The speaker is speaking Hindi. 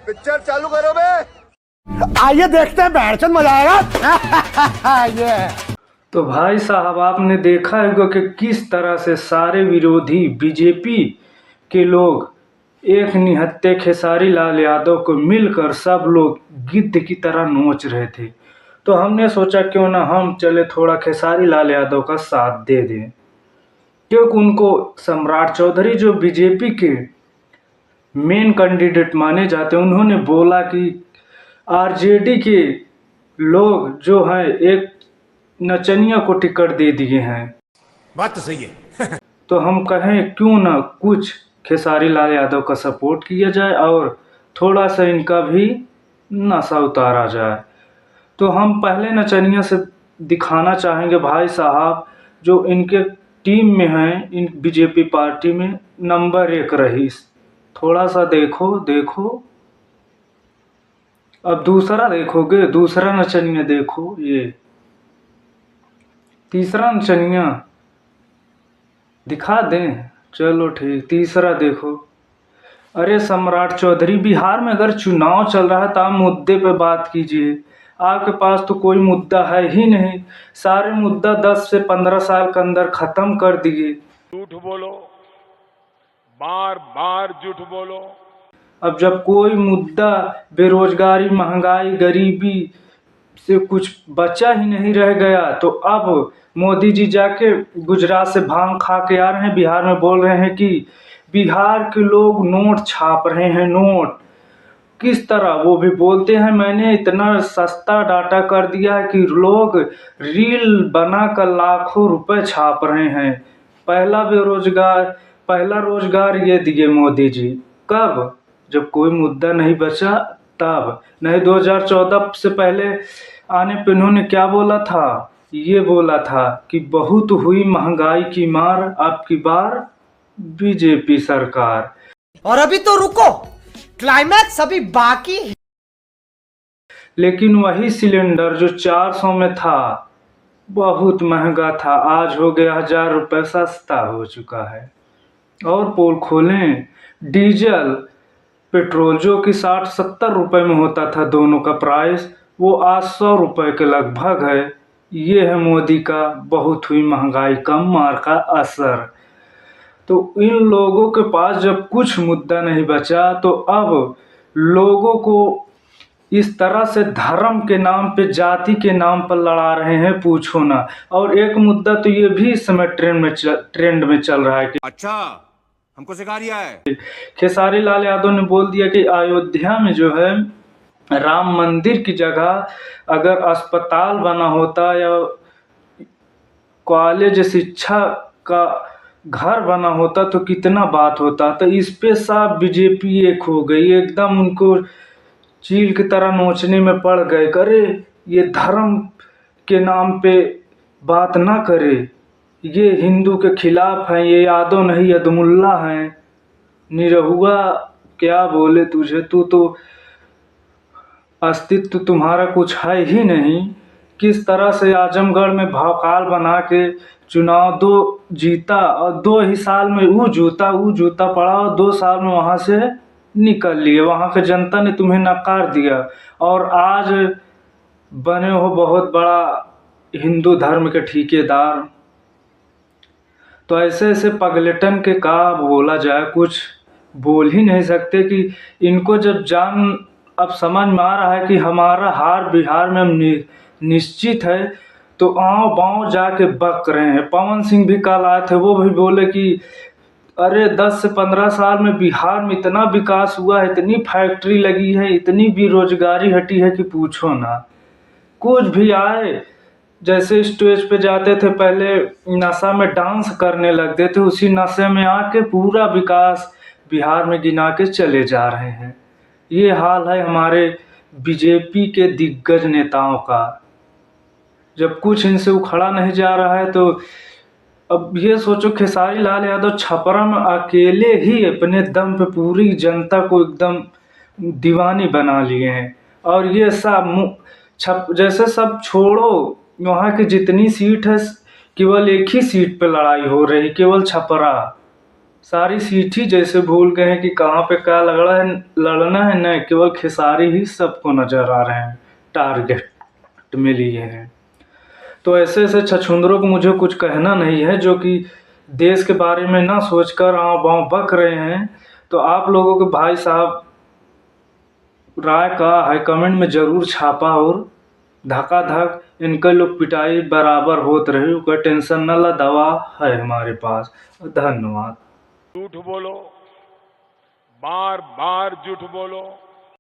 पिक्चर चालू करो बे। आइए देखते हैं, बैठचंद मजा आएगा। ये तो भाई साहब, आपने देखा होगा कि किस तरह से सारे विरोधी बीजेपी के लोग एक निहत्थे खेसारी लाल यादव को मिलकर सब लोग गिद्ध की तरह नोच रहे थे। तो हमने सोचा क्यों ना हम चले थोड़ा खेसारी लाल यादव का साथ दे दें, क्योंकि उनको सम्राट चौधरी जो बीजेपी के मेन कैंडिडेट माने जाते हैं, उन्होंने बोला कि आरजेडी के लोग जो हैं एक नचनिया को टिकट दे दिए हैं। बात तो सही है। तो हम कहें क्यों ना कुछ खेसारी लाल यादव का सपोर्ट किया जाए और थोड़ा सा इनका भी नशा उतारा जाए। तो हम पहले नचनिया से दिखाना चाहेंगे भाई साहब, जो इनके टीम में हैं, इन बीजेपी पार्टी में नंबर 1 रईस। थोड़ा सा देखो देखो, अब दूसरा देखोगे, दूसरा नचनिया देखो, ये तीसरा नचनिया दिखा दें, चलो ठीक, तीसरा देखो। अरे सम्राट चौधरी, बिहार में अगर चुनाव चल रहा है तो आप मुद्दे पे बात कीजिए। आपके पास तो कोई मुद्दा है ही नहीं, सारे मुद्दा 10 से 15 साल के अंदर ख़त्म कर दिए। झूठ बोलो, बार बार झूठ बोलो। अब जब कोई मुद्दा बेरोजगारी, महंगाई, गरीबी से कुछ बचा ही नहीं रह गया, तो अब मोदी जी जाके गुजरात से भांग खा के आ रहे हैं, बिहार में बोल रहे हैं कि बिहार के लोग नोट छाप रहे हैं। नोट किस तरह, वो भी बोलते हैं मैंने इतना सस्ता डाटा कर दिया है कि लोग रील बनाकर लाखों रुपए छाप रहे हैं। पहला रोजगार ये दिए मोदी जी, कब? जब कोई मुद्दा नहीं बचा तब। नहीं, 2014 से पहले आने पे इन्होंने क्या बोला था? ये बोला था कि बहुत हुई महंगाई की मार, अब की बार बीजेपी सरकार। और अभी तो रुको, क्लाइमैक्स अभी बाकी है। लेकिन वही सिलेंडर जो 400 में था, बहुत महंगा था, आज हो गया 1000 रुपये सस्ता हो चुका है। और पोल खोलें, डीजल पेट्रोल जो कि 60-70 रुपये में होता था दोनों का प्राइस, वो आज 100 रुपये के लगभग है। ये है मोदी का बहुत हुई महंगाई कम मार का असर। तो इन लोगों के पास जब कुछ मुद्दा नहीं बचा, तो अब लोगों को इस तरह से धर्म के नाम पे, जाति के नाम पर लड़ा रहे हैं, पूछो ना। और एक मुद्दा तो ये भी इस समय ट्रेंड में चल रहा है कि अच्छा, हमको सिखा रिया है। खेसारी लाल यादव ने बोल दिया कि अयोध्या में जो है राम मंदिर की जगह अगर अस्पताल बना होता या कॉलेज, शिक्षा का घर बना होता तो कितना बात होता। तो इस पे साफ बीजेपी एक हो गई, एकदम उनको चील की तरह नोचने में पड़ गए। करे ये धर्म के नाम पे बात ना करे, ये हिंदू के खिलाफ हैं, ये यादव नहीं यदमुल्ला हैं। निरहुआ क्या बोले तुझे, तू तो अस्तित्व तुम्हारा कुछ है ही नहीं। किस तरह से आजमगढ़ में भौकाल बना के चुनाव 2 जीता और 2 ही साल में वो जूता पड़ा और 2 साल में वहाँ से निकल लिए। वहाँ के जनता ने तुम्हें नकार दिया और आज बने हो बहुत बड़ा हिंदू धर्म के ठेकेदार। तो ऐसे ऐसे पगलेटन के का बोला जाए, कुछ बोल ही नहीं सकते कि इनको जब जान अब समझ में आ रहा है कि हमारा हार बिहार में निश्चित है, तो आओ बाँव जाके बक रहे हैं। पवन सिंह भी कल आए थे, वो भी बोले कि अरे 10 से 15 साल में बिहार में इतना विकास हुआ है, इतनी फैक्ट्री लगी है, इतनी बेरोजगारी हटी है कि पूछो ना। कुछ भी आए, जैसे स्टेज पे जाते थे पहले नशा में डांस करने लगते थे, उसी नशे में आके पूरा विकास बिहार में गिना के चले जा रहे हैं। ये हाल है हमारे बीजेपी के दिग्गज नेताओं का। जब कुछ इनसे उखड़ा नहीं जा रहा है, तो अब ये सोचो खेसारी लाल यादव छपरा में अकेले ही अपने दम पे पूरी जनता को एकदम दीवानी बना लिए हैं। और ये सब जैसे सब छोड़ो, वहाँ की जितनी सीट है केवल एक ही सीट पे लड़ाई हो रही, केवल छपरा। सारी सीटी जैसे भूल गए हैं कि कहाँ पे क्या लड़ना है, न केवल खेसारी ही सबको नजर आ रहे हैं, टारगेट में लिए हैं। तो ऐसे ऐसे छछूंदरों को मुझे कुछ कहना नहीं है जो कि देश के बारे में ना सोचकर आँव बाँव बक रहे हैं। तो आप लोगों के भाई साहब राय का हाई कमेंट में ज़रूर छापा और धकाधक इनके लोग पिटाई बराबर होत रहे, कोई टेंशन न ला, दवा है हमारे पास। धन्यवाद। झूठ बोलो, बार बार झूठ बोलो,